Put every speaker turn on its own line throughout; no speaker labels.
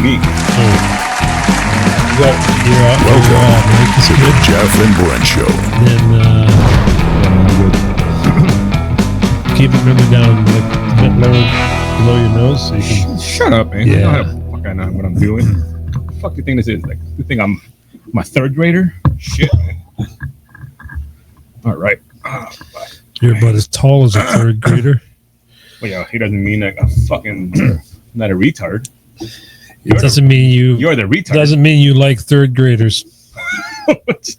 Me.
Welcome to the Jeff and Brent Show.
Then keep it really down, like a bit below your nose, so you can.
Shut up, man.
Yeah.
I know how the fuck I know what I'm doing. What the fuck do you think this is? Like, you think I'm my third grader? Shit, man. All right.
You're about as tall as a third grader.
Well, yeah, he doesn't mean like a fucking not a retard.
It doesn't mean
you're the retard.
Doesn't mean you like third graders,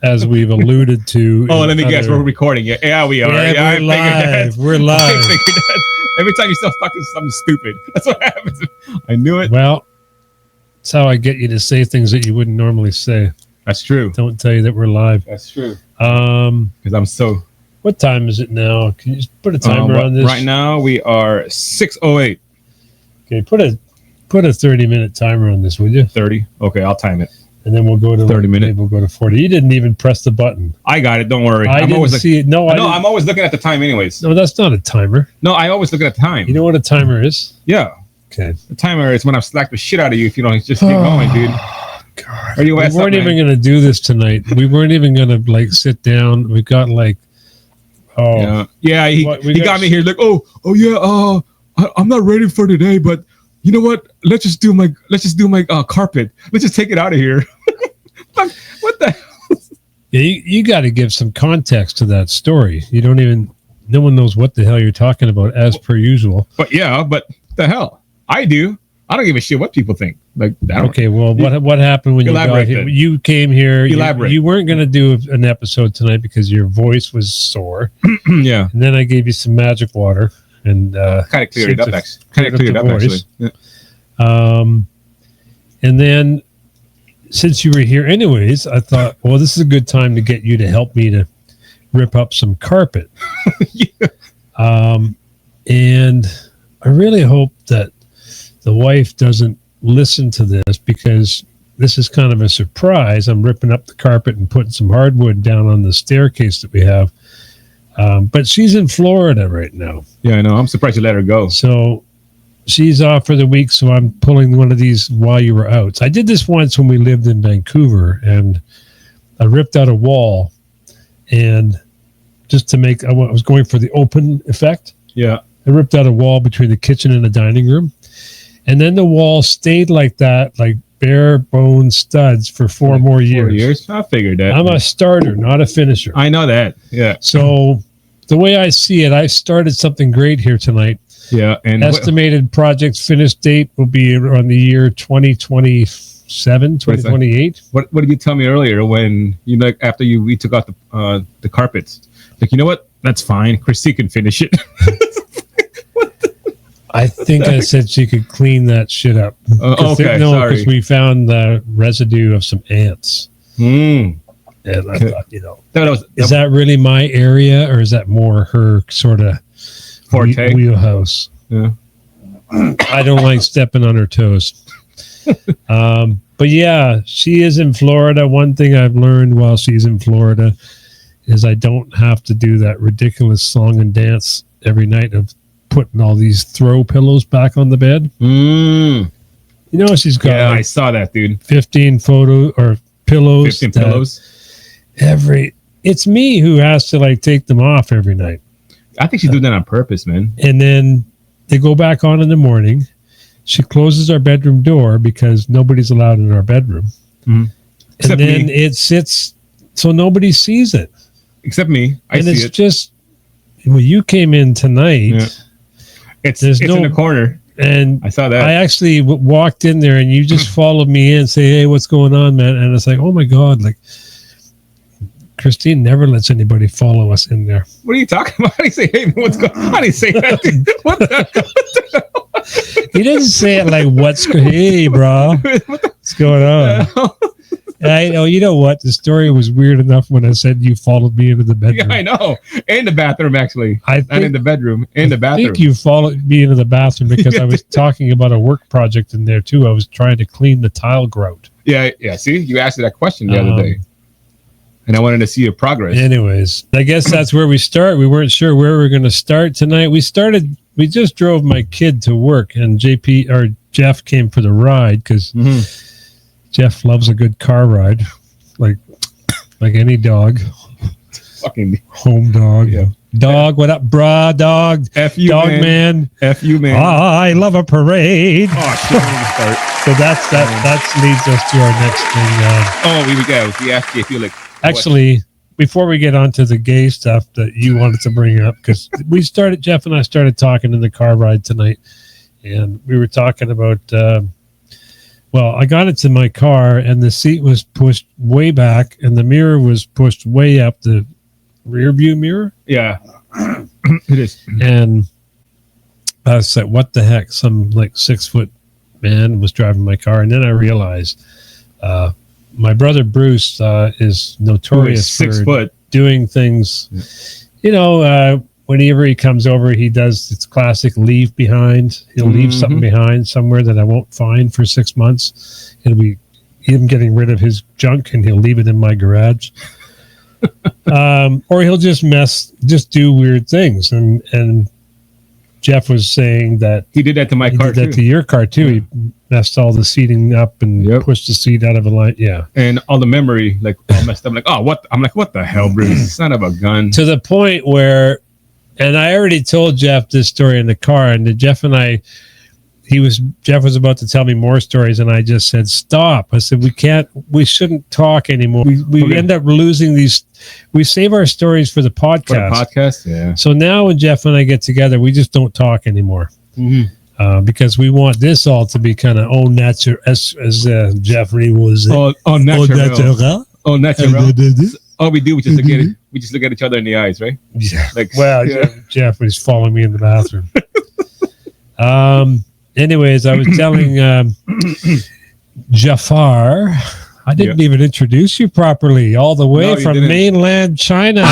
as we've alluded to.
Oh, let me guess. We're recording. Yeah, we are.
Yeah, we're live. We're live.
Every time you say fucking something stupid, that's what happens. I knew it.
Well, that's how I get you to say things that you wouldn't normally say.
That's true.
Don't tell you that we're live.
That's true. Because I'm so.
What time is it now? Can you just put a timer on this?
Right now we are 6:08.
Okay, put a 30-minute timer on this, would you?
30. Okay, I'll time it.
And then we'll go to
30 minutes.
We'll go to 40. You didn't even press the button.
I got it. Don't worry.
I didn't see it. No,
I'm always looking at the time, anyways.
No, that's not a timer.
No, I always look at the time.
You know what a timer is?
Yeah.
Okay.
The timer is when I've slacked the shit out of you if you don't just keep going, dude.
God. We weren't even going to do this tonight. We weren't even going to like sit down. We got like.
Oh yeah. He got me here like I'm not ready for today, but you know what? Let's just do my carpet. Let's just take it out of here. What the hell?
Yeah, you got to give some context to that story. No one knows what the hell you're talking about, as per usual.
But the hell, I do. I don't give a shit what people think. Like,
okay, well, what happened when you got here? You came here.
Elaborate.
You weren't going to do an episode tonight because your voice was sore.
Yeah.
And then I gave you some magic water and
kind of cleared it up. Actually. Yeah.
And then since you were here anyways, I thought, well, this is a good time to get you to help me to rip up some carpet.
Yeah.
And I really hope that the wife doesn't listen to this because this is kind of a surprise. I'm ripping up the carpet and putting some hardwood down on the staircase that we have. But she's in Florida right now.
Yeah, I know. I'm surprised you let her go.
So she's off for the week, so I'm pulling one of these while you were out. So I did this once when we lived in Vancouver, and I ripped out a wall, and just to make, I was going for the open effect.
Yeah.
I ripped out a wall between the kitchen and the dining room. And then the wall stayed like that, like bare bone studs for 4 more years.
4 years? I figured that.
I'm a starter, not a finisher.
I know that. Yeah.
So the way I see it, I started something great here tonight.
Yeah. And
estimated project finish date will be on the year 2027, 2028.
What did you tell me earlier when after we took out the carpets? Like, you know what? That's fine. Chrissy can finish it.
I think I said she could clean that shit up.
Okay, sorry.
Because we found the residue of some ants.
And
I thought, is that really my area, or is that more her sort of
forte
wheelhouse?
Yeah.
I don't like stepping on her toes. But yeah, she is in Florida. One thing I've learned while she's in Florida is I don't have to do that ridiculous song and dance every night of putting all these throw pillows back on the bed. She's got.
Yeah, I saw that, dude.
15 pillows.
15 pillows.
It's me who has to take them off every night.
I think she's doing that on purpose, man.
And then they go back on in the morning. She closes our bedroom door because nobody's allowed in our bedroom. Mm-hmm. And then it sits so nobody sees it.
Except me.
It's just, when you came in tonight,
yeah. It's in the corner.
And
I saw that.
I actually walked in there and you just followed me in and say, hey, what's going on, man? And it's like, oh my God, Christine never lets anybody follow us in there.
What are you talking about? How do you say, hey, what's going on? How do you say that? What the hell?
He didn't say it like, hey, bro, what's going on? I know. You know what? The story was weird enough when I said you followed me into the bedroom.
Yeah, I know. In the bathroom, actually. Not in the bedroom. In the bathroom.
I think you followed me into the bathroom because I was talking about a work project in there, too. I was trying to clean the tile grout.
Yeah. See? You asked me that question the other day. And I wanted to see your progress.
Anyways, I guess that's where we start. We weren't sure where we were going to start tonight. We just drove my kid to work, and Jeff came for the ride because Jeff loves a good car ride, like any dog.
Fucking
home dog.
Yeah.
Dog, what up, brah, dog?
F you,
dog man.
F you, man.
I love a parade.
Oh, shit.
So that leads us to our next thing.
Here we go. We asked you if you like.
Actually, before we get on to the gay stuff that you wanted to bring up, because Jeff and I started talking in the car ride tonight, and we were talking about, I got into my car, and the seat was pushed way back, and the mirror was pushed way up, the rear view mirror.
Yeah, it is.
And I was like, what the heck? Some like 6-foot man was driving my car, and then I realized my brother Bruce is notorious for doing things. You know, whenever he comes over, he does its classic leave behind. He'll leave something behind somewhere that I won't find for 6 months. It'll be him getting rid of his junk, and he'll leave it in my garage. Or he'll just do weird things. And Jeff was saying that
he did that to my car.
He did that to your car too. He messed all the seating up and pushed the seat out of a line. Yeah, and
all the memory like all messed up. Like, oh, what? I'm like, what the hell, Bruce? Son of a gun.
To the point where, and I already told Jeff this story in the car, and Jeff and I. Jeff was about to tell me more stories, and I just said, stop. I said, we shouldn't talk anymore. We end up losing these. We save our stories for the podcast.
Yeah.
So now when Jeff and I get together, we just don't talk anymore. Because we want this all to be kind of au natural, as Jeffrey was.
Au natural. Au natural. All we do, we just look at each other in the eyes, right?
Yeah. Jeff was following me in the bathroom. Anyways, I was telling Jafar, I didn't even introduce you properly, all the way from mainland China.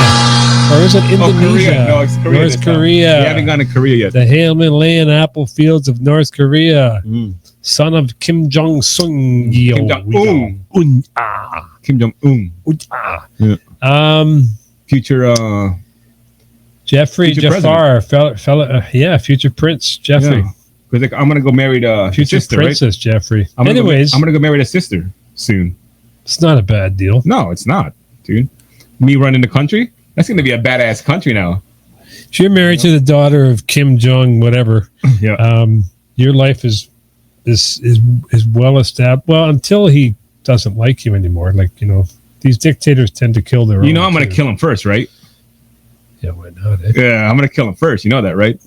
Or is it Indonesia?
Korea. No, it's Korea.
North Korea.
We haven't gone to Korea yet.
The Himalayan apple fields of North Korea. Son of Kim Jong-un.
Kim Jong-un. Kim Jong-un.
Yeah.
Future
Jeffrey Jafar, future Prince Jeffrey.
Yeah. Because I'm gonna go marry the
future
sister,
princess, right? Jeffrey.
I'm gonna go marry the sister soon.
It's not a bad deal.
No, it's not, dude. Me running the country? That's gonna be a badass country now.
If you're married to the daughter of Kim Jong, whatever.
Yeah.
Your life is well established. Well, until he doesn't like you anymore. Like, these dictators tend to kill their own.
I'm gonna kill him first, right?
Yeah, why not? Eh?
Yeah, I'm gonna kill him first. You know that, right?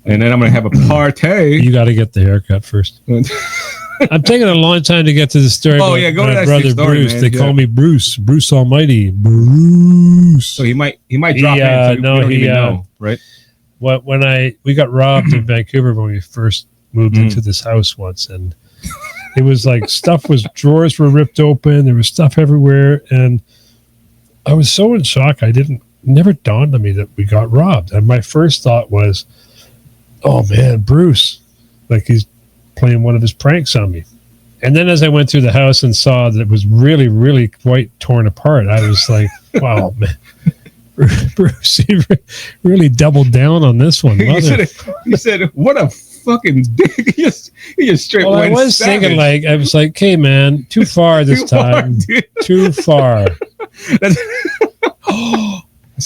And then I'm going to have a party.
You got to get the haircut first. I'm taking a long time to get to the story.
Oh, yeah, go to that
brother
story,
Bruce.
man.
They call me Bruce Almighty. Bruce.
So he might drop in. So we don't even know, right?
We got robbed in Vancouver when we first moved into this house once, and it was like drawers were ripped open. There was stuff everywhere, and I was so in shock. Never dawned on me that we got robbed. And my first thought was, oh man, Bruce, like he's playing one of his pranks on me. And then as I went through the house and saw that it was really, really quite torn apart, I was like, wow, man, Bruce, he really doubled down on this one.
You said, what a fucking dick. He just straight went
I was
savage.
thinking I was like, hey man, too far this time. Too far.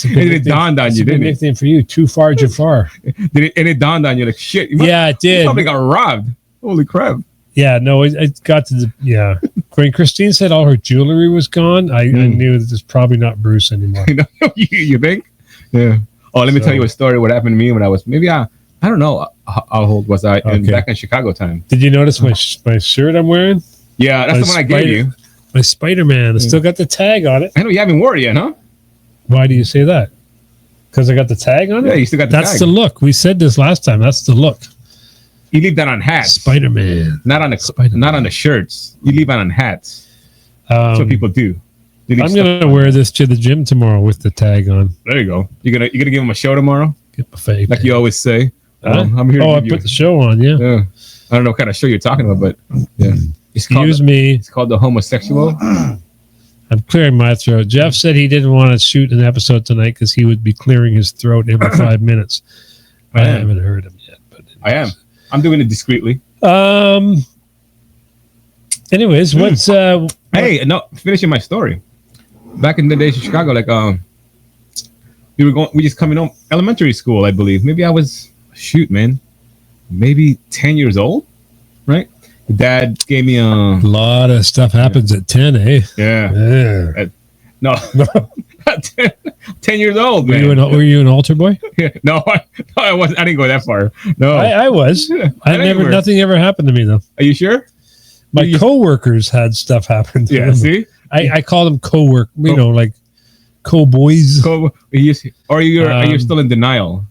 And it dawned on you, didn't it?
Nickname for you, Too Far Jafar.
And it dawned on you like, shit.
It did.
You probably got robbed. Holy crap.
Yeah, no, it got to when Christine said all her jewelry was gone, I knew that it's probably not Bruce anymore.
You think? Yeah. Oh, let me tell you a story. What happened to me when I was I don't know how old was I back in Chicago time.
Did you notice my shirt I'm wearing?
Yeah, that's the one I gave you.
My Spider-Man. I still got the tag on it.
I know you haven't worn it yet, huh?
Why do you say that? Because I got the tag on it?
Yeah, you still got the tag.
That's the look. We said this last time. That's the look.
You leave that on hats.
Spider-Man.
Not on the shirts. You leave it on hats. That's what people do.
I'm gonna wear this to the gym tomorrow with the tag on.
There you go. You're gonna give him a show tomorrow?
Get my face.
Like you always say.
I'm here. I put the show on, yeah.
I don't know what kind of show you're talking about, but yeah.
Excuse me.
It's called The Homosexual.
I'm clearing my throat. Jeff said he didn't want to shoot an episode tonight because he would be clearing his throat every 5 minutes. I haven't heard him yet. But
I am. I'm doing it discreetly.
Anyways, what's
Hey, no, finishing my story. Back in the days in Chicago, like we just coming home elementary school, I believe. Maybe I was maybe 10 years old, right? Dad gave me a
lot of stuff happens at 10, eh?
Yeah. No, 10 years old, man.
Were you an altar boy?
Yeah. No, I wasn't. I didn't go that far. No,
I was. Nothing ever happened to me though.
Are you sure?
My coworkers had stuff happen to them.
See?
I call them co-work, like co-boys.
Are you still in denial?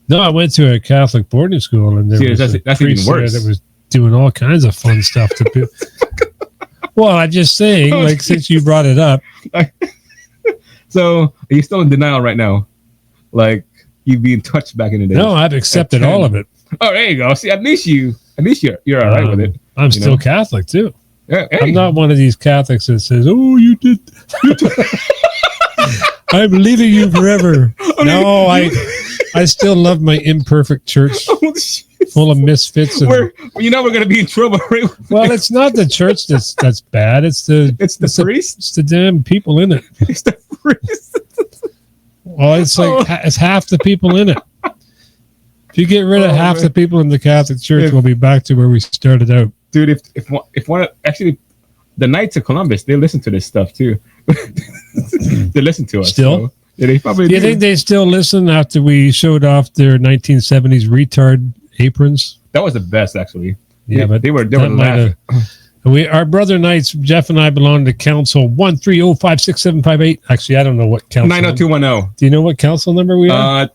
No, I went to a Catholic boarding school, and there was
that's even worse.
That was doing all kinds of fun stuff to people. Well, I'm just saying, like, since you brought it up.
So, are you still in denial right now? Like, you being touched back in the day?
No, I've accepted all of it.
Oh, there you go. See, at least you're all right with it.
I'm still Catholic too.
Yeah, hey.
I'm not one of these Catholics that says, "Oh, you did." I'm leaving you forever. No, I still love my imperfect church, full of misfits.
We're going to be in trouble. Right?
Well, it's not the church that's bad. It's the
priest.
It's the damn people in it.
It's the priest.
Well, it's like it's half the people in it. If you get rid of half the people in the Catholic Church, we'll be back to where we started out.
Dude, if one actually, the Knights of Columbus, they listen to this stuff too. They listen to us
still.
So, yeah, they probably
do you think they still listen after we showed off their 1970s retard aprons?
That was the best, actually.
Yeah, but
they were laughing.
Our brother Knights, Jeff and I belong to Council 130565758. Actually, I don't know what council.
90210.
Do you know what council number we are?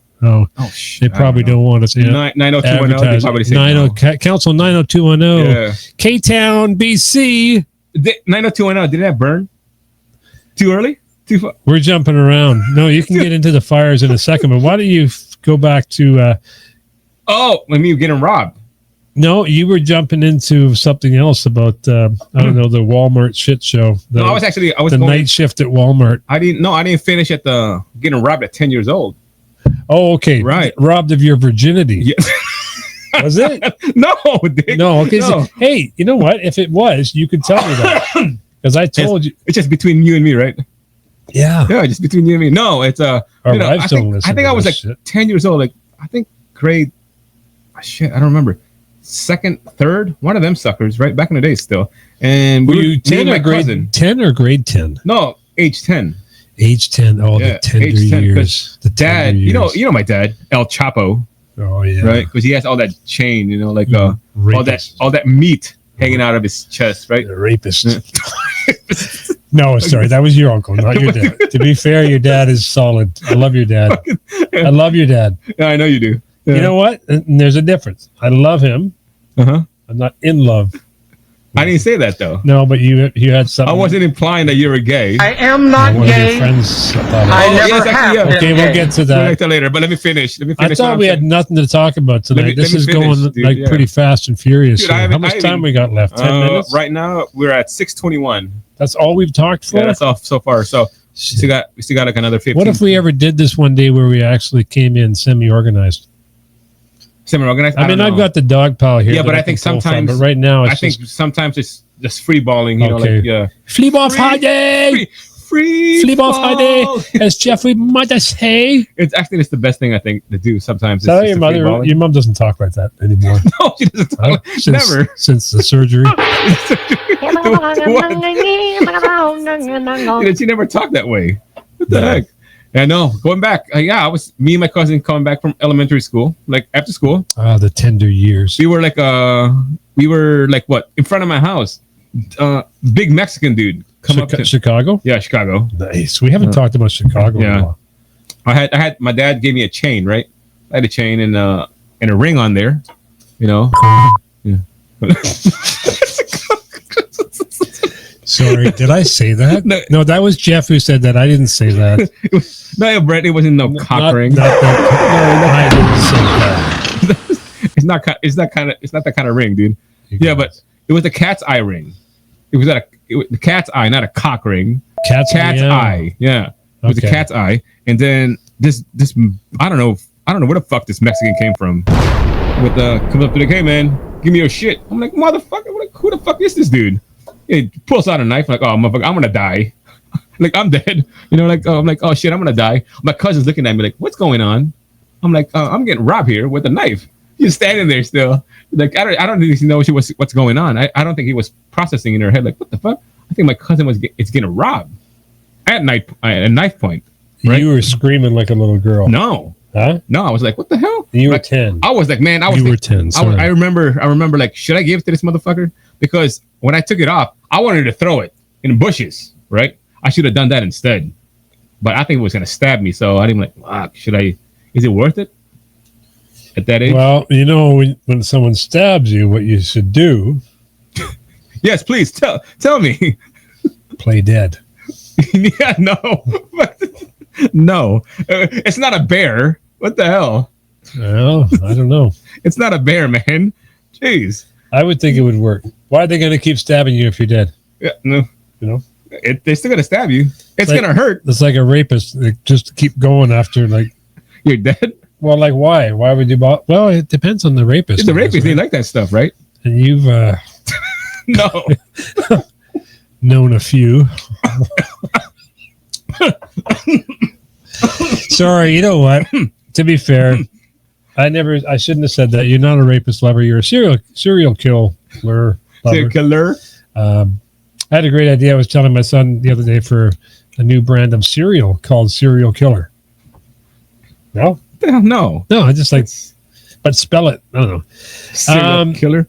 Shit! They probably don't want us.
90210. They probably say no.
Council 90210. Yeah. K-Town, BC.
90210. Did that burn? Too early? Too far?
We're jumping around. No, you can get into the fires in a second, but why don't you go back to?
When you getting robbed.
No, you were jumping into something else about I don't know, the Walmart shit show.
I was
the night shift at Walmart.
I didn't finish at the getting robbed at 10 years old.
Oh, okay.
Right.
Robbed of your virginity.
Yeah.
Was it?
No, Dick.
No, okay. No. So, hey, you know what? If it was, you could tell me that. Because I told you.
It's just between you and me, right?
Yeah.
Yeah, just between you and me. No, it's I think I was like 10 years old. Like, I think grade I don't remember. Second, third, one of them suckers, right? Back in the day still. And
were you 10 or grade 10 or grade 10?
No, age 10.
Age 10. Oh, the tender years. The
dad, years. You know my dad, El Chapo.
Oh yeah.
Right? Because he has all that chain, like all that meat hanging out of his chest, right?
The rapist. No, sorry, that was your uncle, not your dad. To be fair, your dad is solid. I love your dad. I love your dad.
Yeah, I know you do. Yeah.
You know what? And there's a difference. I love him. I'm not in love.
I didn't say that though.
No, but you had something.
I wasn't implying that you were gay.
I am not gay.
Friends
I never have.
Okay, we'll get to that
later. But let me finish.
I thought we had nothing to talk about tonight. This is going pretty fast and furious. Dude, how much time we got left? 10 minutes.
Right now we're at 6:21.
That's all we've talked for.
Yeah, that's all so far. So we still got like another 15.
What if we ever did this one day where we actually came in semi-organized?
Semi-organized.
I mean, I've got the dog pile here.
Yeah, but I think sometimes.
But right now,
sometimes it's just free balling.
Flea ball Friday.
Free
flea ball Friday, as Jeffrey might say.
It's the best thing I think to do sometimes.
Tell your mother. Your mom doesn't talk like that anymore.
No, she doesn't talk. Never
since the surgery.
She never talked that way. What the heck? I know. Going back, me and my cousin coming back from elementary school, like after school.
Ah, the tender years.
We were like what in front of my house. Big Mexican dude come up to
Chicago.
Yeah, Chicago.
Nice. We haven't talked about Chicago.
Yeah. In a while. I had my dad gave me a chain, right? I had a chain and a ring on there. Yeah.
Sorry, did I say that? No, that was Jeff who said that. I didn't say that.
No, Brent, it wasn't no cock ring.
I didn't say that.
It's not that kind of ring, dude. Yeah, but it was a cat's eye ring. It was the cat's eye, not a cock ring. Cat's eye. Yeah, it was a cat's eye. And then this I don't know where the fuck this Mexican came from. With comes up to the hey man. give me your shit. I'm like, motherfucker, who the fuck is this dude? He pulls out a knife, like, oh, motherfucker, I'm gonna die. Like, I'm dead. You know, like, oh, I'm like, oh shit, I'm gonna die. My cousin's looking at me like, what's going on? I'm like, I'm getting robbed here with a knife. He's standing there still. Like, I don't really know what's going on. I don't think he was processing in her head, like, what the fuck? I think my cousin is getting robbed at knife point. Right?
You were screaming like a little girl.
No.
Huh?
No, I was like, what the hell?
You were
like,
10.
I was like, man,
You were 10.
I remember like, should I give it to this motherfucker? Because when I took it off, I wanted to throw it in the bushes, right? I should have done that instead. But I think it was going to stab me. So I didn't like, fuck, is it worth it at that age?
Well, you know, when someone stabs you, what you should do.
Yes, please tell me.
Play dead.
Yeah, no. No. It's not a bear. What the hell?
Well, I don't know.
It's not a bear, man. Jeez.
I would think it would work. Why are they going to keep stabbing you if you're dead?
Yeah, no.
You know?
They're still going to stab you. It's going to hurt.
It's like a rapist. Like, just keep going after, like...
You're dead?
Well, like, why? Why would you... Well, it depends on the rapist.
The rapist, they like that stuff, right?
And you've...
No.
known a few. Sorry, you know what? To be fair, I shouldn't have said that. You're not a rapist lover. You're a serial killer lover.
Serial killer.
I had a great idea. I was telling my son the other day for a new brand of cereal called Serial Killer. No?
No.
No, I just like, but spell it. I don't know.
Serial killer.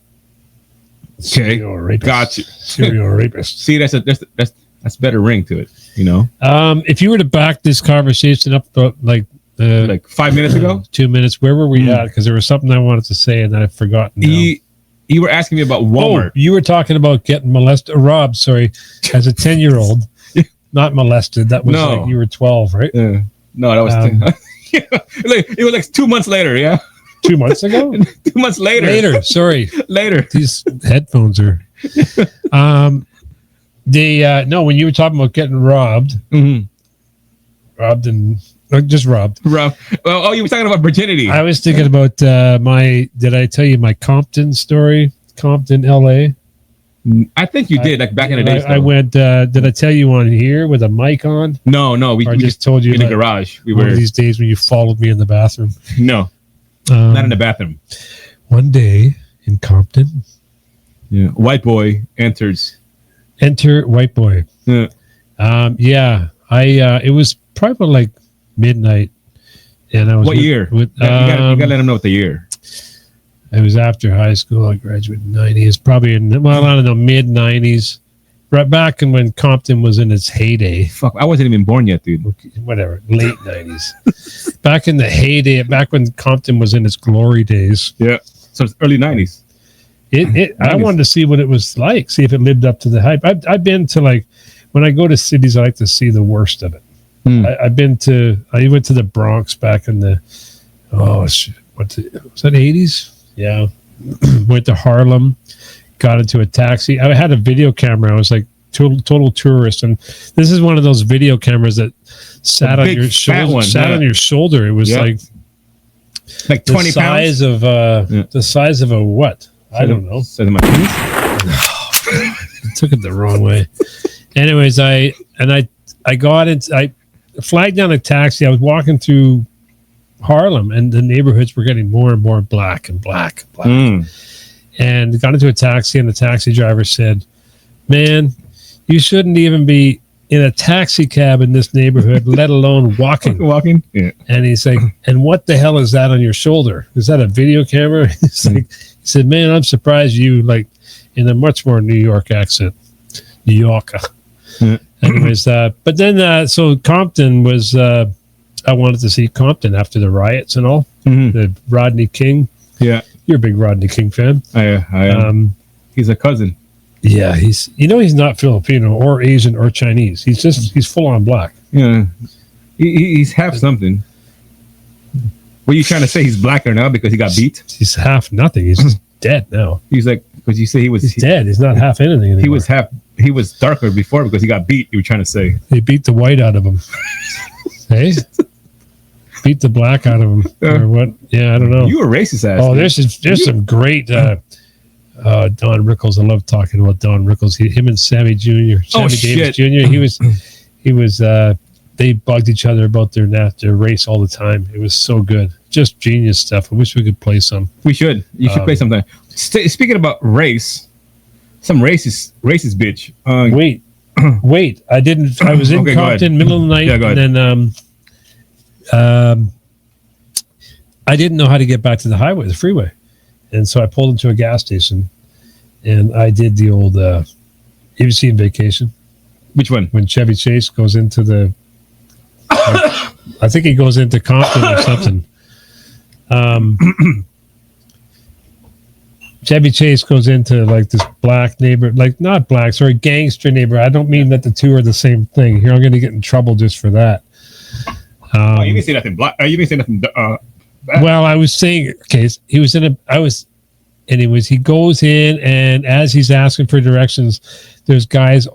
Okay,
Serial rapist.
Got you.
Serial rapist.
See, that's better ring to it. You know.
If you were to back this conversation up about like
5 minutes ago,
2 minutes, where were we at? Because there was something I wanted to say and then I've forgotten.
You were asking me about Walmart.
Oh, you were talking about getting robbed. Sorry, as a 10-year-old, not molested. That was like you were 12, right?
No, that was 10. It was like 2 months later. Yeah.
2 months ago?
2 months later. Later.
These headphones are. No, when you were talking about getting robbed, robbed and just robbed.
Well, you were talking about virginity.
I was thinking about did I tell you my Compton story? Compton, LA?
I think you did, like back in the day.
I went, did I tell you on here with a mic on?
No. We
just told you
in the garage. We were
these days when you followed me in the bathroom.
No. Not in the bathroom.
One day in Compton.
Yeah. White boy enters.
Enter white boy.
Yeah.
It was probably like midnight. And I was
what year? You gotta let him know what the year.
It was after high school. I graduated in the 90s. Probably I don't know, mid-90s. Right back when Compton was in its heyday.
Fuck, I wasn't even born yet, dude.
Whatever, late 90s. Back in the heyday, back when Compton was in its glory days.
Yeah, so it's early 90s.
I wanted to see what it was like, see if it lived up to the hype. I've been to, like, when I go to cities, I like to see the worst of it. I went to the Bronx back in the, was that 80s? Yeah. Went to Harlem. Got into a taxi. I had a video camera. I was like total tourist, and this is one of those video cameras that sat on your shoulder. On your shoulder. It was like
20
the size
pounds?
The size of a what? I don't know.
Size of my penis?
I took it the wrong way. Anyways, I flagged down a taxi. I was walking through Harlem, and the neighborhoods were getting more and more black. And got into a taxi, and the taxi driver said, "Man, you shouldn't even be in a taxi cab in this neighborhood, let alone walking."
Walking? Yeah.
And he's like, "And what the hell is that on your shoulder? Is that a video camera?" He said, "Man, I'm surprised you," like, in a much more New York accent. New Yorker. Yeah. Anyways, but then, so Compton was, I wanted to see Compton after the riots and all. The Rodney King.
Yeah.
You're a big Rodney King fan.
I am. He's a cousin.
Yeah, he's not Filipino or Asian or Chinese. He's full on black.
Yeah, he's half something. What are you trying to say? He's blacker now because he got beat?
He's half nothing. He's just dead now.
He's like, because you say he's
dead. He's not half anything anymore.
He was darker before because he got beat. You were trying to say
they beat the white out of him. Hey. Beat the black out of him or what? Yeah, I don't know.
You were racist ass.
Oh, there's some great Don Rickles. I love talking about Don Rickles. Him and Sammy Jr. Sammy Davis Jr. He was. They bugged each other about their race all the time. It was so good, just genius stuff. I wish we could play some.
We should. You should play sometime. Speaking about race, some racist bitch.
Wait. I didn't. I was in Compton, middle of the night, and then I didn't know how to get back to the freeway, and so I pulled into a gas station, and I did the old. You've seen Vacation?
Which one?
When Chevy Chase goes into the. I think he goes into Compton or something. Chevy Chase goes into like this black neighbor, like not black, sorry, gangster neighbor. I don't mean that the two are the same thing. Here, I'm going to get in trouble just for that.
You didn't say nothing black. You didn't say nothing.
Well, I was saying, okay, he was in a. Anyways, he goes in, and as he's asking for directions, there's guys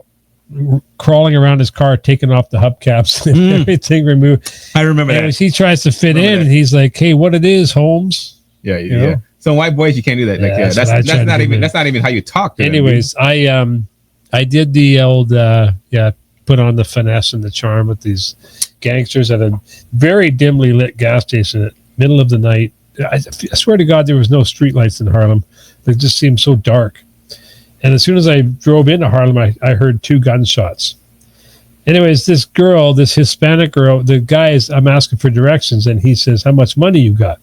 crawling around his car, taking off the hubcaps and everything removed.
I remember that.
As he tries to fit in, and he's like, "Hey, what it is, Holmes?"
Yeah, you know? So white boys, you can't do that. That's not even how you talk.
Anyways, I did the old put on the finesse and the charm with these gangsters at a very dimly lit gas station at middle of the night. I swear to God, there was no streetlights in Harlem. It just seemed so dark. And as soon as I drove into Harlem, I heard 2 gunshots. Anyways, this Hispanic girl, the guy I'm asking for directions, and he says, "How much money you got?"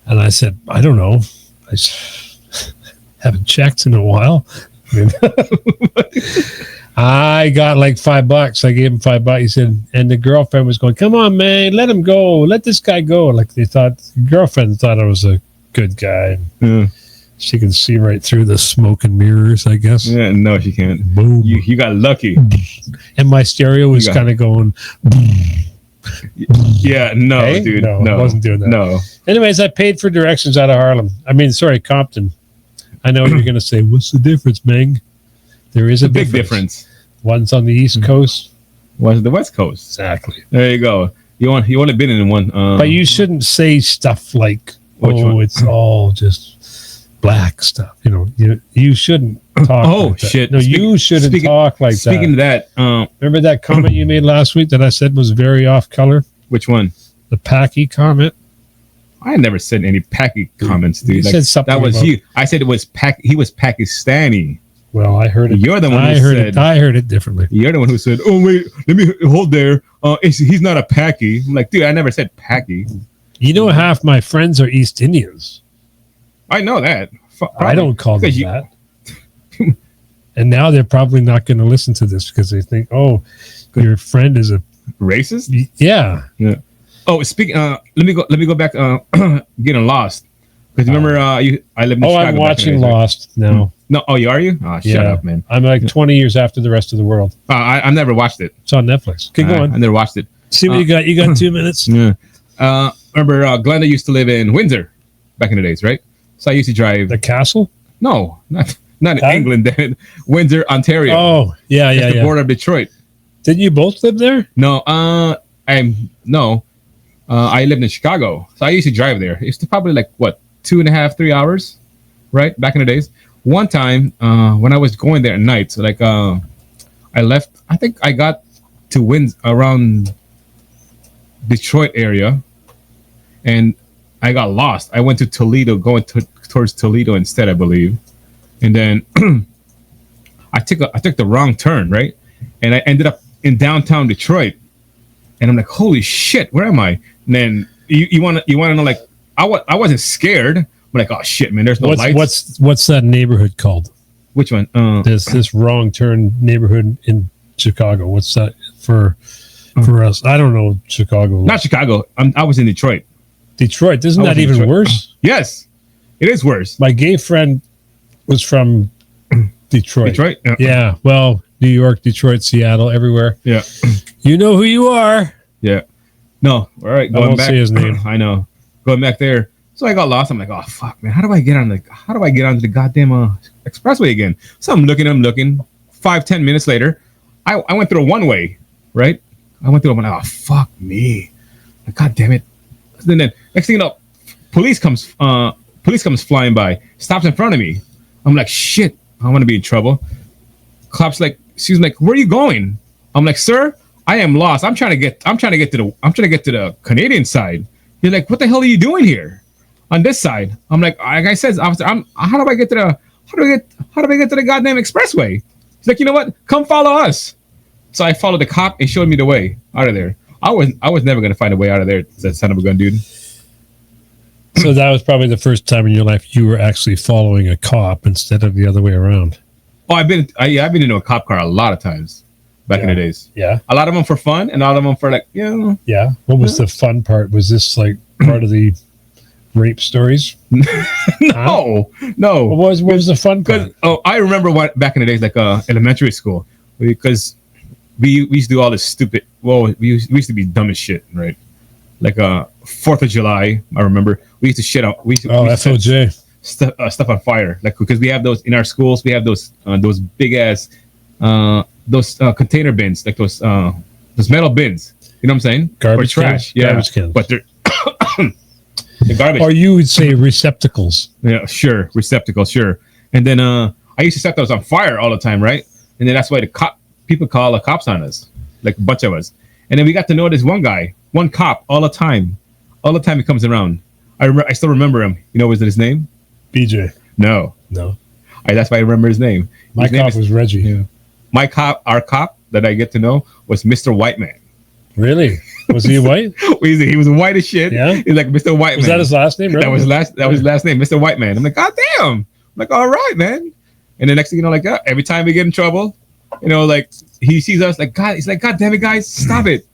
And I said, "I don't know. I haven't checked in a while." I got like $5. I gave him $5. He said, and the girlfriend was going, "Come on, man, let him go. Let this guy go." Like the girlfriend thought I was a good guy.
Mm.
She can see right through the smoke and mirrors, I guess.
Yeah, no, she can't.
Boom.
You got lucky.
And my stereo was kind of going.
Yeah, no, hey? Dude. No,
I wasn't doing that.
No.
Anyways, I paid for directions out of Harlem. Compton. I know you're going to say, "What's the difference, Meng?" There is a big difference. One's on the East Coast.
One's the West Coast.
Exactly.
There you go. You only been in one.
But you shouldn't say stuff like, it's all just black stuff. You shouldn't talk. Like
shit!
No, you shouldn't talk like that.
Speaking of that,
remember that comment you made last week that I said was very off color?
Which one?
The Packy comment.
I never said any Packy comments, dude.
You said something.
That was you. I said it was he was Pakistani.
Well, I heard it.
You're the one who said.
I heard it differently.
You're the one who said, "Oh wait, let me hold there. He's not a Packy." I'm like, dude, I never said Packy.
You know, half my friends are East Indians.
I know that.
I don't call them that. And now they're probably not going to listen to this because they think, "Oh, your friend is a
racist."
Yeah.
Oh, speaking. Let me go back. Getting lost. Because remember, I live in Chicago.
I'm watching Lost now.
No, are you? Oh, shut up, man.
I'm like 20 years after the rest of the world.
I've never watched it.
It's on Netflix. Keep going.
I never watched it.
See what you got. You got 2 minutes.
Yeah. Remember, Glenda used to live in Windsor back in the days, right? So I used to drive.
The castle?
No, not in England. Then Windsor, Ontario.
Oh, yeah.
The border of Detroit.
Didn't you both live there?
No. I lived in Chicago, so I used to drive there. It's probably like 2.5, 3 hours, right? Back in the days. One time, when I was going there at night, so I left. I think I got to around Detroit area, and I got lost. I went to Toledo, going towards Toledo instead, I believe, and then I took the wrong turn, right? And I ended up in downtown Detroit, and I'm like, holy shit, where am I? And then you want to know, like, I wasn't scared. I'm like, oh shit, man, there's no lights.
What's that neighborhood called?
Which one?
There's this wrong turn neighborhood in Chicago. What's that for us? I don't know Chicago.
Not Chicago. I was in Detroit.
Detroit. Isn't that even worse?
Yes, it is worse.
My gay friend was from Detroit.
Detroit?
Yeah. Well, New York, Detroit, Seattle, everywhere.
Yeah.
You know who you are.
Yeah. No. All right.
I won't say his name.
I know. Going back there. So I got lost. I'm like, oh fuck, man. How do I get onto the goddamn expressway again? So I'm looking. 5-10 minutes later, I went through a one-way, right? I went through. I'm like, oh fuck me. Like, God damn it. Then next thing you know, police Police comes flying by, stops in front of me. I'm like, shit, I want to be in trouble. Cop's like, she's like, where are you going? I'm like, sir, I am lost. I'm trying to get to the Canadian side. He's like, what the hell are you doing here on this side? I'm like I said, officer, how do I get to the goddamn expressway? He's like, you know what? Come follow us. So I followed the cop and showed me the way out of there. I was never gonna find a way out of there. That son of a gun, dude.
So that was probably the first time in your life you were actually following a cop instead of the other way around.
Oh, I've been into a cop car a lot of times back in the days.
Yeah.
A lot of them for fun and a lot of them for like,
Yeah. What was the fun part? Was this like part of the rape stories?
No.
What was the fun part?
Oh, I remember what back in the days, like elementary school, because we used to do all this stupid. Well, we used to be dumb as shit, right? Like 4th of July, I remember we used to shit out.
FOJ
stuff on fire, like because we have those in our schools. We have those big ass container bins, like those metal bins. You know what I'm saying?
Garbage
or trash,
cans? Garbage cans.
But they're the garbage.
Or you would say receptacles.
Yeah, sure, receptacles, sure. And then I used to set those on fire all the time, right? And then that's why people call the cops on us, like a bunch of us. And then we got to know this one cop all the time. All the time he comes around. I still remember him. You know what was his name?
BJ.
No. That's why I remember his name.
My cop was Reggie.
Yeah. Our cop that I get to know was Mr. Whiteman.
Really? Was he white?
He was white as shit.
Yeah.
He's like Mr. Whiteman.
Was that his last name? Really?
That was his last name, Mr. Whiteman. I'm like, God damn. I'm like, all right, man. And the next thing you know, like every time we get in trouble, like he sees us, like God, he's like, God damn it, guys, stop it.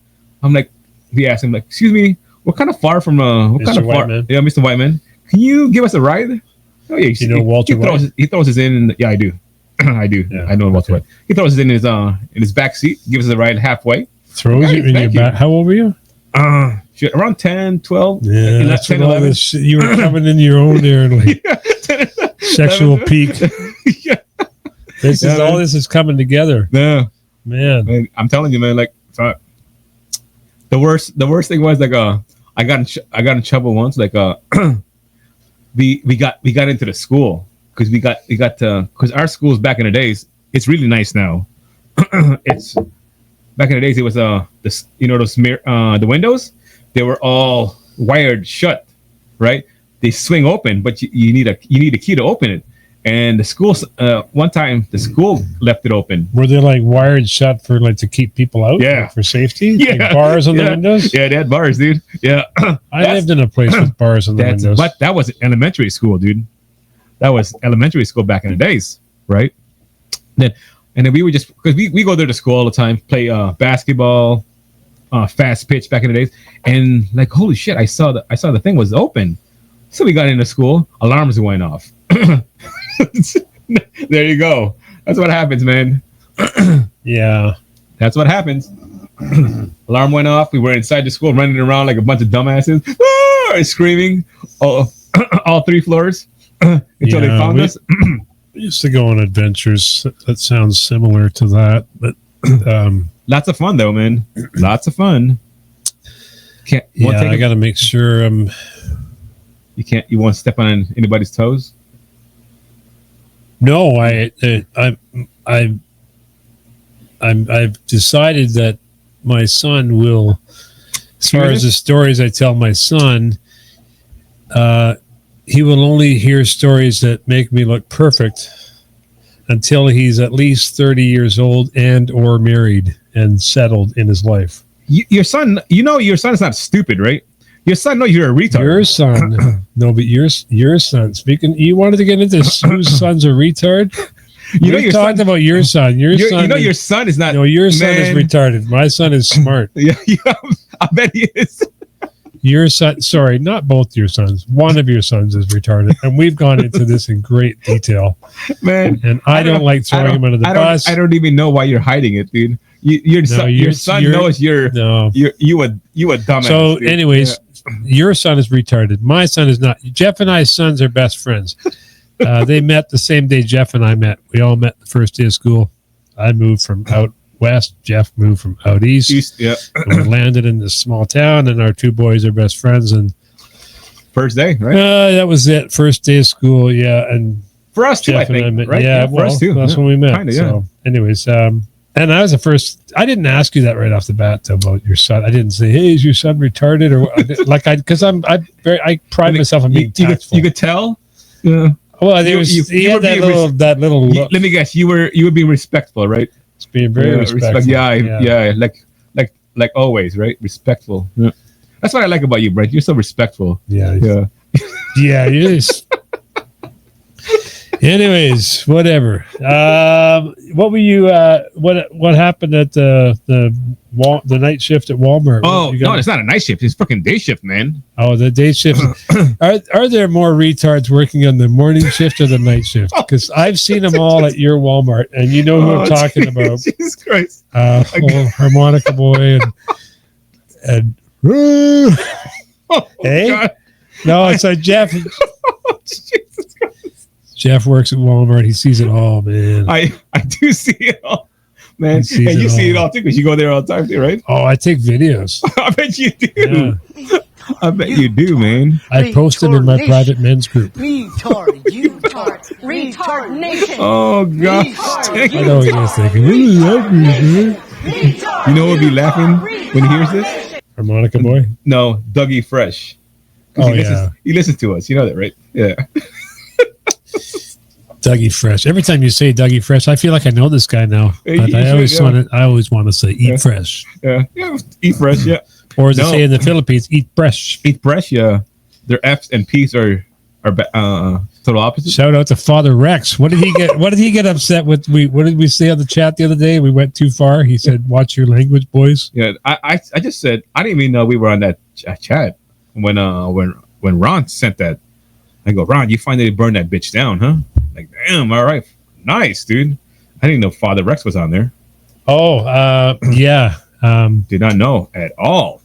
I'm like, we asked him, like, excuse me, we're kind of far from
Mr. Whiteman.
Yeah, Mr. Whiteman. Can you give us a ride? Oh yeah,
Walter White?
He throws us in. Yeah, I do. I do. Yeah, I know Walter White. He throws us in his back seat, gives us a ride halfway.
Throws you in your back. How old were you?
Around 10, 12.
Yeah, that's 10, 11. You were coming in your own there, like sexual peak.
Yeah.
All this is coming together.
Yeah,
man.
I'm telling you, man. Like, the worst thing was like I got in trouble once. Like we got into the school because because our schools back in the days, it's really nice now. It's back in the days, it was the windows, they were all wired shut, right? They swing open, but you need a key to open it. And the school, one time the school left it open.
Were they like wired shut for like to keep people out?
Yeah,
like for safety.
Yeah,
like bars on the windows.
Yeah, they had bars, dude. Yeah,
I lived in a place with bars on the windows.
But that was elementary school, dude. That was elementary school back in the days, right? And then we would just because we go there to school all the time, play basketball, fast pitch back in the days, and like holy shit, I saw the thing was open, so we got into school, alarms went off. There you go. That's what happens, man.
Yeah,
that's what happens. Alarm went off. We were inside the school, running around like a bunch of dumbasses, screaming all 3 floors until they found us.
We used to go on adventures. That sounds similar to that, but
lots of fun though, man. Lots of fun.
I got to make sure
you won't step on anybody's toes.
No, I've decided that my son will, as far as the stories I tell my son, he will only hear stories that make me look perfect until he's at least 30 years old and or married and settled in his life.
Your son, your son is not stupid, right? Your son knows you're a retard.
Your son, no, but your son. Speaking, you wanted to get into whose son's a retard? You're talking about your son. Your son.
Your son is not.
No, your son is retarded. My son is smart.
Yeah, I bet he is.
Your son, sorry, not both your sons. One of your sons is retarded, and we've gone into this in great detail,
man.
And I don't like throwing him under the bus.
I don't even know why you're hiding it, dude. Your son knows you're a dumbass.
So,
dude.
Anyways, your son is retarded. My son is not. Jeff and I's sons are best friends. They met the same day Jeff and I met. We all met the first day of school. I moved from out west. Jeff moved from out east.
Yeah.
And we landed in this small town, and our 2 boys are best friends. And
First day, right?
That was it. First day of school. Yeah, and
For us too,
Jeff
I think.
and I met,
Right?
Yeah,
for us too.
That's when we met.
Kinda,
So, anyways, and I was the first. I didn't ask you that right off the bat about your son. I didn't say, "Hey, is your son retarded?" Or like because I pride myself on being tactful.
You could tell. Yeah.
Well, there was he had that little look.
Let me guess. You would be respectful, right?
It's being very respectful.
Yeah. Like always, right? Respectful. Yeah. That's what I like about you, Brent. You're so respectful.
Yeah.
Yeah.
It is. Anyways, whatever. What were you? What happened at the night shift at Walmart?
Oh no, it's not a night shift. It's fucking day shift, man.
Oh, the day shift. Are there more retards working on the morning shift or the night shift? Because I've seen them all at your Walmart, and you know who I'm talking about.
Jesus Christ!
Harmonica Boy and hey,
God.
no, it's like Jeff.
Jesus Christ.
Jeff works at Walmart. He sees it all, man.
I do see it all, man. And you see it all too because you go there all the time too, right?
Oh, I take videos.
I bet you do.
Yeah.
I bet you do, man.
I post them in my private men's group.
Retard nation.
Oh God!
I know what you're thinking. Really love me, man.
You know who'll be laughing when he hears this?
Harmonica Boy.
No, Dougie Fresh.
Oh,
he listens to us. You know that, right? Yeah.
Dougie Fresh. Every time you say Dougie Fresh, I feel like I know this guy now. But I always want to say eat fresh.
Yeah. Eat fresh. Yeah.
Or as they say in the Philippines, eat fresh.
Eat fresh. Yeah. Their F's and P's are total opposite.
Shout out to Father Rex. What did he get? What did he get upset with? What did we say on the chat the other day? We went too far. He said, "Watch your language, boys."
Yeah. I just said I didn't even know we were on that chat when Ron sent that. I go, Ron, you finally burned that bitch down, huh? Like, damn, all right. Nice, dude. I didn't know Father Rex was on there.
Oh, yeah.
Did not know at all.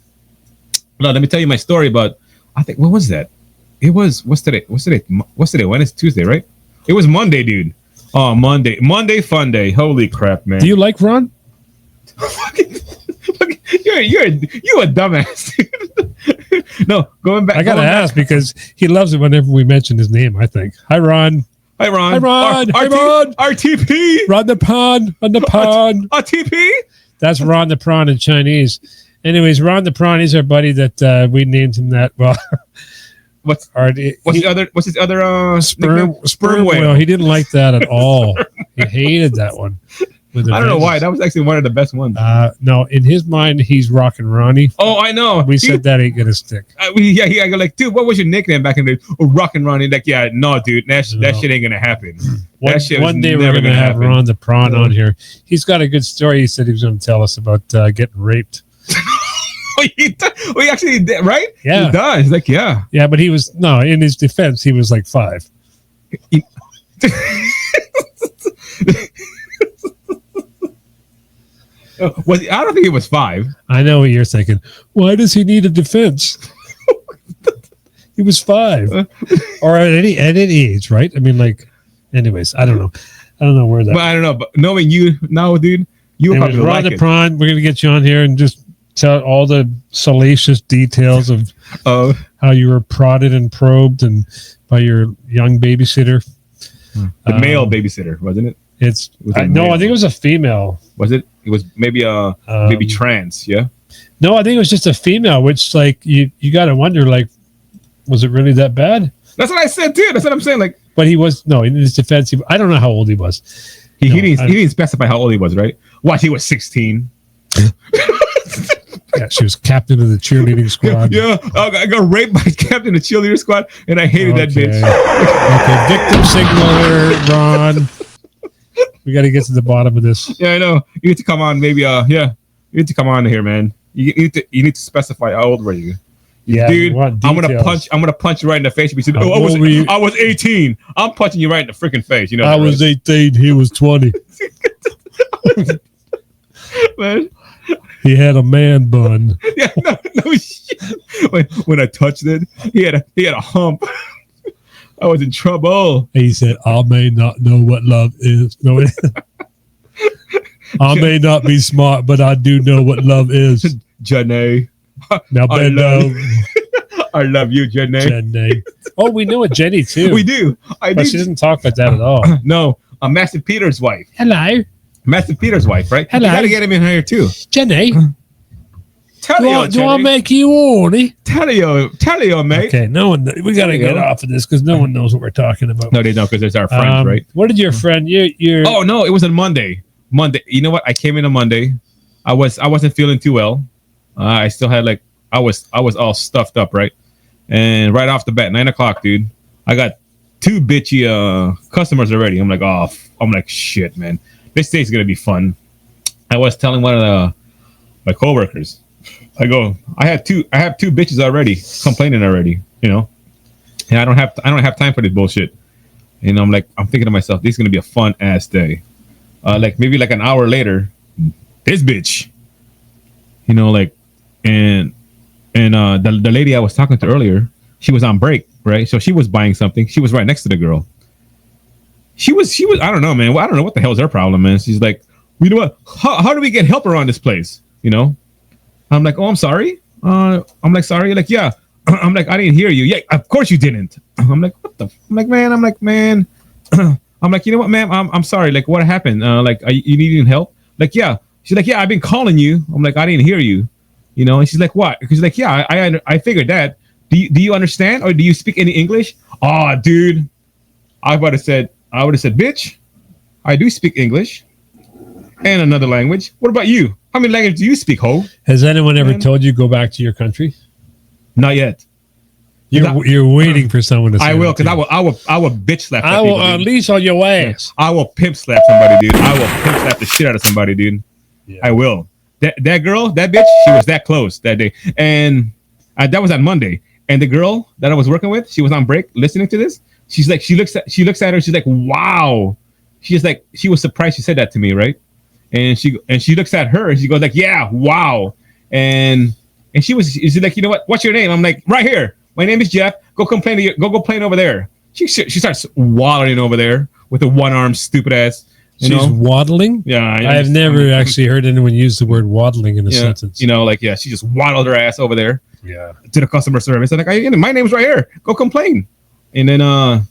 No, let me tell you my story about, I think, what was that? It was, what's today? Wednesday, Tuesday, right? It was Monday, dude. Oh, Monday fun day. Holy crap, man.
Do you like Ron?
You're a dumbass, dude. No, going back.
I gotta ask because he loves it whenever we mention his name. I think. Hi, Ron.
Hi, Ron.
Hi, Ron. Hi, Ron.
RTP.
Ron the Pawn. On the Pawn.
RTP.
That's Ron the Prawn in Chinese. Anyways, Ron the Prawn is our buddy that we named him that. Well,
what's his other
sperm whale? He didn't like that at all. He hated that one.
I don't know why. That was actually one of the best ones.
No, in his mind, he's Rockin' Ronnie.
Oh, I know.
We said that ain't gonna stick.
I go like, dude, what was your nickname back in the day? Oh, Rockin' Ronnie. Like, yeah, no, dude, that shit ain't gonna happen.
One day we're gonna have Ron the Prawn on here. He's got a good story. He said he was gonna tell us about getting raped.
He actually did, right?
Yeah,
he does. Like, yeah,
but he was in his defense, he was like 5.
I don't think it was 5.
I know what you're thinking. Why does he need a defense? He was 5, or at any age, right? I mean, like, anyways, I don't know where that.
But I don't know. But knowing you now, dude, you probably
Ron
like
the Prawn. We're gonna get you on here and just tell all the salacious details of how you were prodded and probed and by your young babysitter.
The male babysitter, wasn't it?
I think it was a female.
Was it? It was maybe maybe trans, yeah.
No, I think it was just a female, which like you got to wonder, like, was it really that bad?
That's what I said too. That's what I'm saying. Like,
but he was in his defense. I don't know how old he was.
He didn't specify how old he was, right? Watch, he was 16.
Yeah, she was captain of the cheerleading squad.
Yeah, I got raped by captain of the cheerleader squad, and I hated that bitch.
Okay, victim signaler, Ron. We got to get to the bottom of this.
Yeah, I know. You need to come on, maybe. You need to come on here, man. You need to specify how old were you.
Yeah,
dude. I'm gonna punch you right in the face. I was 18. I'm punching you right in the freaking face. You know.
I was 18. He was 20.
Man.
He had a man bun.
Yeah, no shit. When I touched it, he had a hump. I was in trouble.
He said, "I may not know what love is. No, I may not be smart, but I do know what love is."
Janae.
Now bend down.
I love you, Jenny.
Jenny. Oh, we know a Jenny too.
We do.
But she doesn't talk like that at all.
No, Master Peter's wife.
Hello.
Master Peter's wife, right?
Hello.
You got to get him in here too.
Jenny. Do I make you horny?
Tell you, mate.
Okay, no one. We got to get off of this because no one knows what we're talking about.
No, they don't because it's our friends, right?
What did your friend? Your
Oh no, it was on Monday. Monday. You know what? I came in on Monday. I wasn't feeling too well. I still had I was all stuffed up, right? And right off the bat, 9:00, dude, I got 2 bitchy customers already. I'm like, shit, man. This day's gonna be fun. I was telling one of my coworkers. I have two bitches already complaining already, you know, and I don't have time for this bullshit. And I'm thinking to myself, this is gonna be a fun ass day. Maybe an hour later, this bitch, you know, and the lady I was talking to earlier, she was on break, right? So she was buying something. She was right next to the girl. She was I don't know, man. Well, I don't know what the hell's her problem, man. She's like, you know what? How do we get help around this place? You know? I'm like, oh, I'm sorry. I'm like, sorry. Like, yeah. I'm like, I didn't hear you. Yeah, of course you didn't. I'm like, what the? I'm like, man. I'm like, you know what, ma'am? I'm sorry. Like, what happened? You needing help? Like, yeah. She's like, yeah, I've been calling you. I'm like, I didn't hear you. You know? And she's like, what? She's like, yeah, I figured that. Do you understand or do you speak any English? Oh, dude. I would have said, bitch, I do speak English and another language. What about you? How many languages do you speak, ho?
Has anyone ever told you go back to your country?
Not yet.
You're waiting for someone to say
I will, because I will bitch slap.
I will unleash on your ass.
I will pimp slap somebody, dude. I will pimp slap the shit out of somebody, dude. Yeah. I will. That girl, that bitch, she was that close that day. And that was on Monday. And the girl that I was working with, she was on break listening to this. She's like, she looks at her, she's like, wow. She's like, she was surprised she said that to me, right? And she looks at her and she goes like, yeah, wow. And she's like, you know what? What's your name? I'm like, right here. My name is Jeff. Go complain over there. She starts waddling over there with a one-armed stupid ass.
She's waddling?
Yeah.
I've never actually heard anyone use the word waddling in a sentence.
You know, she just waddled her ass over there.
Yeah.
To the customer service. I'm like, my name's right here. Go complain. And then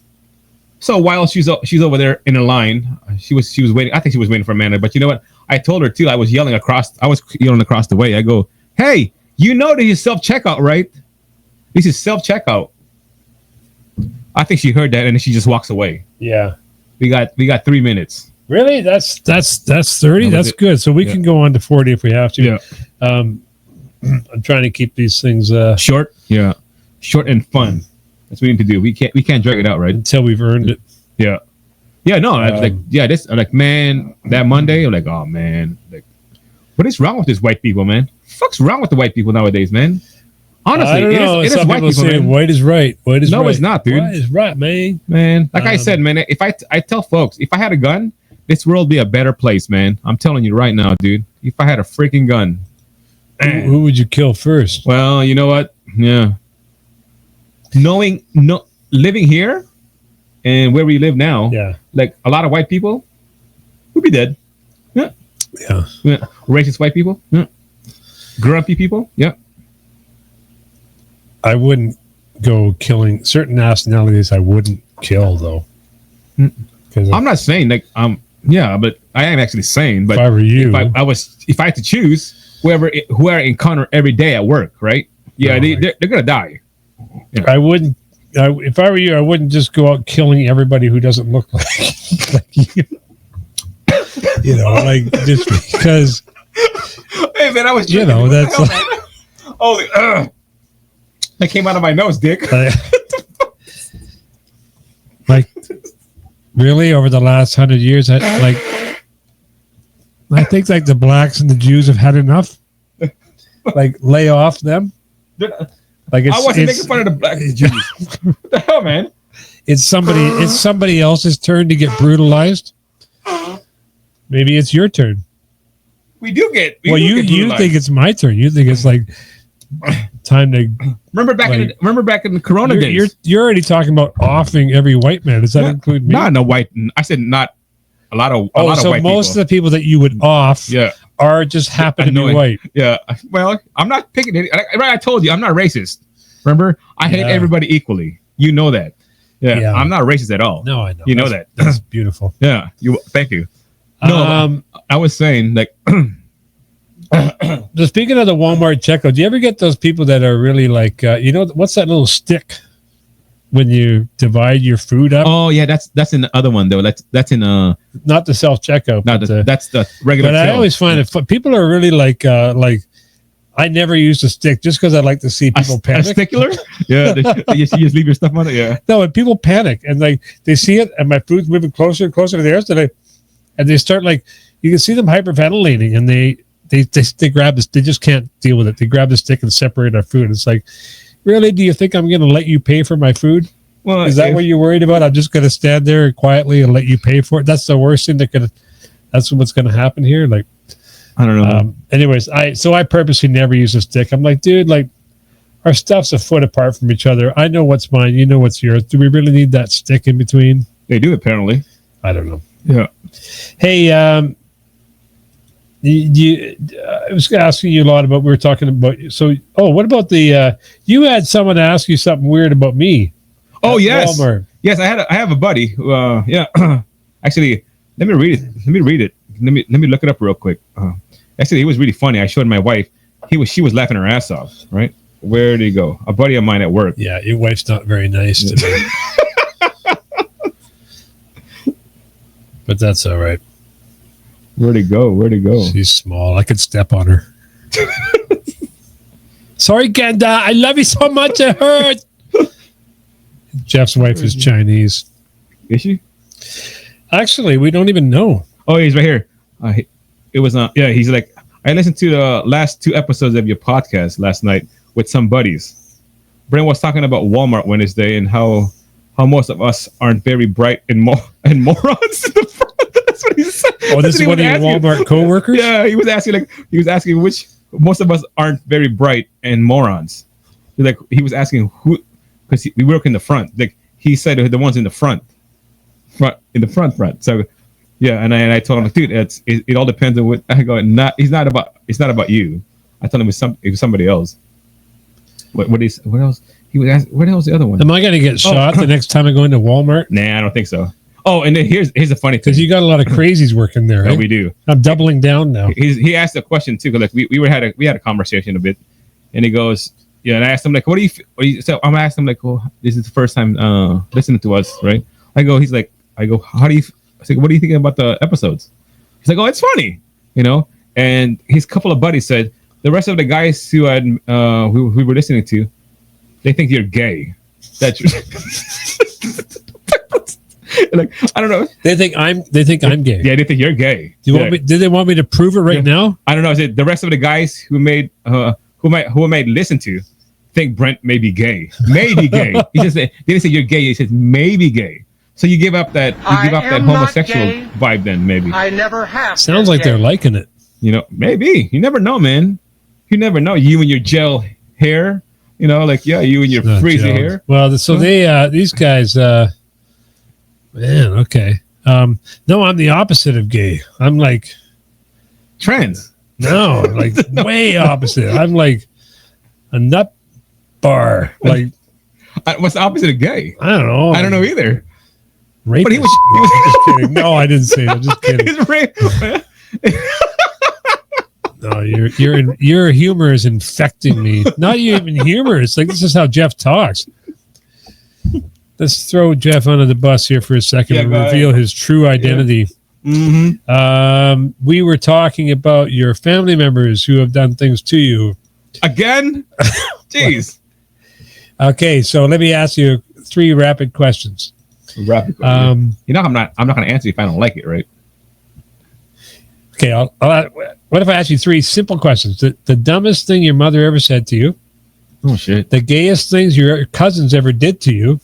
so while she's over there in a line, she was waiting. I think she was waiting for Amanda. But you know what? I told her too. I was yelling across the way. I go, hey, you know this is self-checkout, right? This is self-checkout. I think she heard that and then she just walks away.
Yeah.
We got 3 minutes.
Really? That's 30? That's good. So we can go on to 40 if we have to.
Yeah.
I'm trying to keep these things
short. Yeah. Short and fun. That's what we need to do. We can't drag it out, right?
Until we've earned it.
Yeah. Yeah, no, I was like, man, that Monday, I'm like, oh man, like, what is wrong with these white people, man? Fuck's wrong with the white people nowadays, man? Honestly,
I don't know.
it is white people,
say
man.
White is right. White is right.
No, it's not, dude.
White is right, man.
Man, like I said, man, if I tell folks, if I had a gun, this world would be a better place, man. I'm telling you right now, dude. If I had a freaking gun.
Who would you kill first?
Well, you know what? Yeah. Living here and where we live now, like a lot of white people would be dead. Yeah. Racist white people. Yeah. Grumpy people. Yeah.
I wouldn't go killing certain nationalities. I wouldn't kill though.
I'm not saying but I am actually saying. But
if I were you,
if I had to choose who I encounter every day at work, right? Yeah, they're gonna die. Yeah.
I wouldn't. If I were you, I wouldn't just go out killing everybody who doesn't look like you. You know, like just because.
Hey man, I was.
You know, that's
holy. That came out of my nose, dick.
Like, really, over the last 100 years, I think like the blacks and the Jews have had enough. Like, lay off them. Like
I wasn't making fun of the black Jews. What the hell, man?
It's somebody else's turn to get brutalized. Maybe it's your turn.
We do get.
You think it's my turn. You think it's like time to
remember back in the Corona days.
You're already talking about offing every white man. Does that include me?
Not no white. I said not a lot of.
So most of the people that you would off, are just happen to be white.
Yeah. Well, I'm not picking any. I told you I'm not racist, Remember, I hate everybody equally. You know that. Yeah, I'm not racist at all.
No, I know.
You know that.
That's beautiful.
Yeah, thank you. No, I was saying like.
So speaking of the Walmart checkout, do you ever get those people that are really like, what's that little stick when you divide your food up?
Oh yeah, that's in the other one though. That's in
not the self checkout.
That's the regular.
But I always find it people are really like I never use a stick just because I like to see people panic.
A stickler? Yeah, you just leave your stuff on it. Yeah.
No, when people panic and like they see it and my food's moving closer and closer to theirs, and they start like you can see them hyperventilating and they grab this. They just can't deal with it. They grab the stick and separate our food. It's like, really? Do you think I'm going to let you pay for my food? Well, is that what you're worried about? I'm just going to stand there quietly and let you pay for it. That's the worst thing that's what's going to happen here. Like,
I don't know.
Anyways, I purposely never use a stick. I'm like, dude, like our stuff's a foot apart from each other. I know what's mine. You know what's yours. Do we really need that stick in between?
They do apparently.
I don't know.
Yeah.
Hey, I was asking you a lot about. We were talking about. So, what about the? You had someone ask you something weird about me.
Oh yes, Walmart. Yes. I have a buddy. Yeah. Actually, let me read it. Let me look it up real quick. Actually, it was really funny. I showed my wife. She was laughing her ass off. Right? Where did he go? A buddy of mine at work.
Yeah, your wife's not very nice to me. But that's all right.
Where'd he go?
She's small. I could step on her. Sorry, Genda. I love you so much. It hurt. Jeff's wife is Chinese.
Is she?
Actually, we don't even know.
Oh, he's right here. It was yeah. He's like, I listened to the last 2 episodes of your podcast last night with some buddies. Brent was talking about Walmart Wednesday and how most of us aren't very bright and morons in the front. That's what he said.
Oh, this is one of your Walmart coworkers?
Yeah, he was asking which most of us aren't very bright and morons. He was asking who, because we work in the front. Like he said, the ones in the front. So yeah, and I told him, like, dude, it all depends on what I go. It's not about you. I told him it was somebody else. What else? He was asking, what else the other one?
Am I going to get shot the next time I go into Walmart?
Nah, I don't think so. Oh, and then here's the funny thing.
Because you got a lot of crazies working there, right?
No, we do.
I'm doubling down now.
He asked a question too, because like we had a conversation a bit, and he goes, yeah, and I asked him like, what do you? So I'm asking him like, well, this is the first time listening to us, right? I go, how do you? I said, what are you thinking about the episodes? He's like, oh, it's funny, And his couple of buddies said the rest of the guys who we were listening to, they think you're gay. That's like, I don't know.
They think I'm gay.
Yeah, they think you're gay.
Did they want me to prove it right now?
I don't know. I said the rest of the guys who might listen to think Brent may be gay. Maybe gay. He just said, they didn't say you're gay. He said maybe gay. So you give up that homosexual vibe then, maybe.
I never have.
Sounds like they're liking it.
Maybe. You never know, man. You never know. You and your gel hair, like, yeah, you and your crazy hair.
Well, so these guys, man, okay. No, I'm the opposite of gay. I'm like
trans.
No, like way opposite. I'm like a nut bar. Like,
what's the opposite of gay?
I don't know.
I don't know either.
Rapist. But he was just kidding. No, I didn't say it. I'm just kidding. No, your humor is infecting me. Not even humor. It's like, this is how Jeff talks. Let's throw Jeff under the bus here for a second and reveal his true identity.
Yeah. Mm-hmm.
We were talking about your family members who have done things to you.
Again? Jeez.
Okay, so let me ask you 3 rapid questions.
I'm not going to answer if I don't like it, right?
Okay, what if I ask you 3 simple questions? The dumbest thing your mother ever said to you.
Oh, shit.
The gayest things your cousins ever did to you.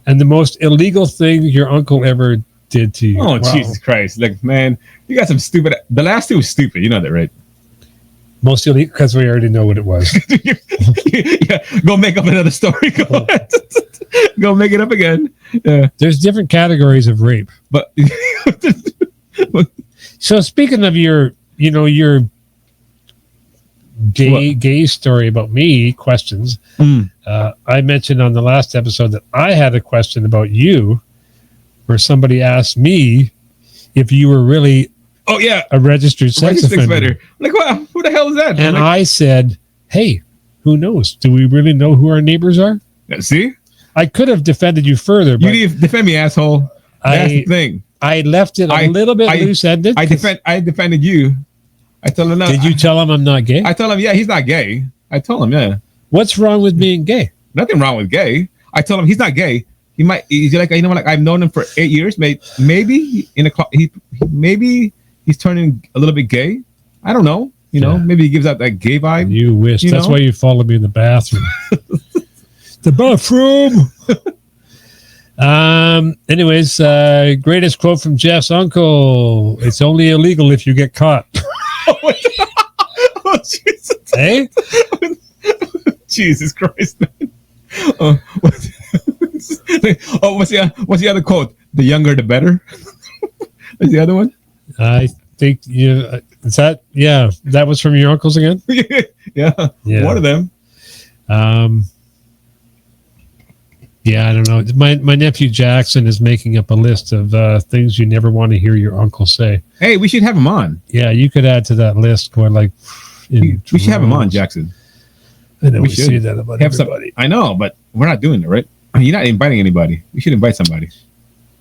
And the most illegal thing your uncle ever did to you.
Oh, wow. Jesus Christ. Like, man, you got some stupid... The last 2 was stupid. You know that, right?
Most illegal, because we already know what it was.
Yeah, go make up another story. Go make it up again. Yeah.
There's different categories of rape.
But...
So speaking of your gay story about me, questions. I mentioned on the last episode that I had a question about you, where somebody asked me if you were really a registered sex offender.
Like, well, who the hell is that?
And I said, hey, who knows? Do we really know who our neighbors are?
See?
I could have defended you further. But
you didn't defend me, asshole. That's the thing.
I left it a little bit loose-ended.
I defended you. I told him no.
Did you tell him I'm not gay?
I told him, yeah, he's not gay. I told him, yeah.
What's wrong with being gay?
Nothing wrong with gay. I told him he's not gay. He's like, you know, like I've known him for 8 years. Maybe maybe he's turning a little bit gay. I don't know. You know, maybe he gives out that gay vibe.
You wish. That's why you followed me in the bathroom. The bathroom. Anyways, greatest quote from Jeff's uncle. It's only illegal if you get caught.
Oh, Jesus.
Hey?
Jesus Christ, man. What's the other quote? The younger, the better. Is the other one?
I think is that that was from your uncles again?
yeah, one of them.
Yeah, I don't know. My nephew Jackson is making up a list of things you never want to hear your uncle say.
Hey, we should have him on.
Yeah, you could add to that list. Going like,
we should have him on, Jackson.
I know we say that about everybody.
I know, but we're not doing it, right? You're not inviting anybody. We should invite somebody.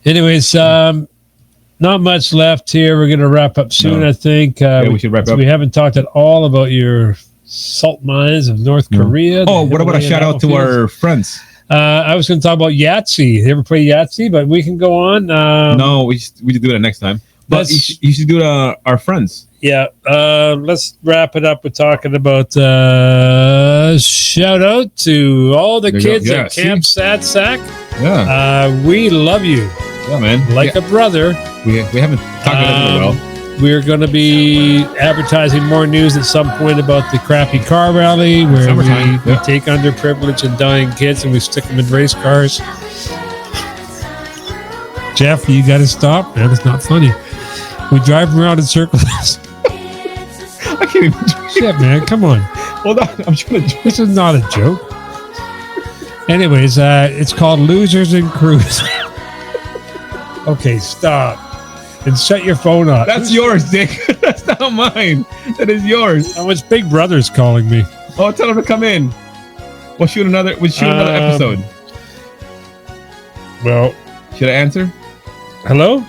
Anyways, not much left here. We're going to wrap up soon, I think.
We should wrap up.
We haven't talked at all about your salt mines of North Korea.
Oh, what about a shout out to our friends?
I was going to talk about Yahtzee. You ever play Yahtzee? But we can go on.
No, we should do it next time. But you should do it our friends.
Yeah. Let's wrap it up with talking about shout out to all the kids at Camp Sad Sack.
Yeah.
We love you.
Yeah, man.
Like a brother.
We haven't talked about it well.
We're going to be advertising more news at some point about the crappy car rally where we take underprivileged and dying kids and we stick them in race cars. Jeff, you got to stop, man. It's not funny. We drive around in circles.
I can't even do
shit, man. Come on.
Hold on. I'm trying to.
This is not a joke. Anyways, it's called Losers and Cruz. Okay, stop. And shut your phone off.
That's yours, Dick. That's not mine. That is yours.
Oh, it's Big Brother's calling me.
Oh, tell him to come in. We'll shoot another episode.
Well,
should I answer?
Hello?
Oh,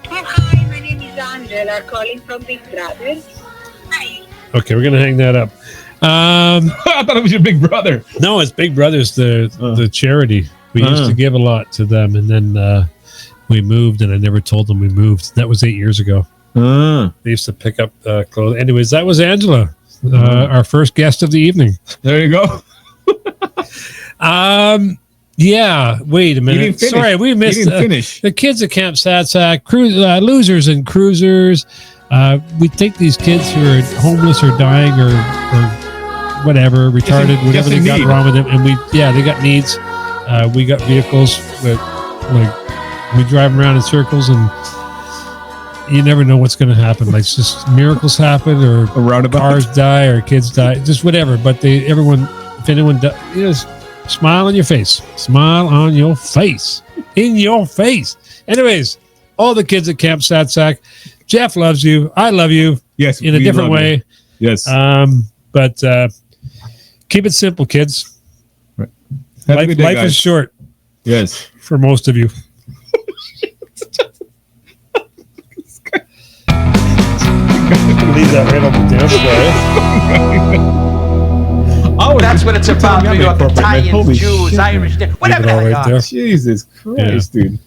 hi, my name is Angela, calling from Big Brother. Hi.
Okay, we're gonna hang that up.
I thought it was your Big Brother.
No, it's Big Brother's the charity. We used to give a lot to them, and then we moved, and I never told them we moved. That was 8 years ago. They used to pick up clothes. Anyways, that was Angela, our first guest of the evening.
There you go.
Yeah, wait a minute. Sorry, we missed the kids at Camp Sad Sack, Losers and Cruisers. We take these kids who are homeless or dying or whatever, retarded, whatever they got wrong with them, and they got needs. We got vehicles that we drive around in circles, and you never know what's going to happen. Like, just miracles happen, or cars die, or kids die, just whatever. But if anyone does, smile on your face. Smile on your face. In your face. Anyways, all the kids at Camp Sad Sack, Jeff loves you. I love you.
Yes,
in a different way.
You. Yes.
But keep it simple, kids.
Right.
Life is short.
Yes.
For most of you. Leave that right on the dance floor.
That's what it's about. You know, Italians, Jews, Irish, whatever the hell.
Jesus Christ, dude.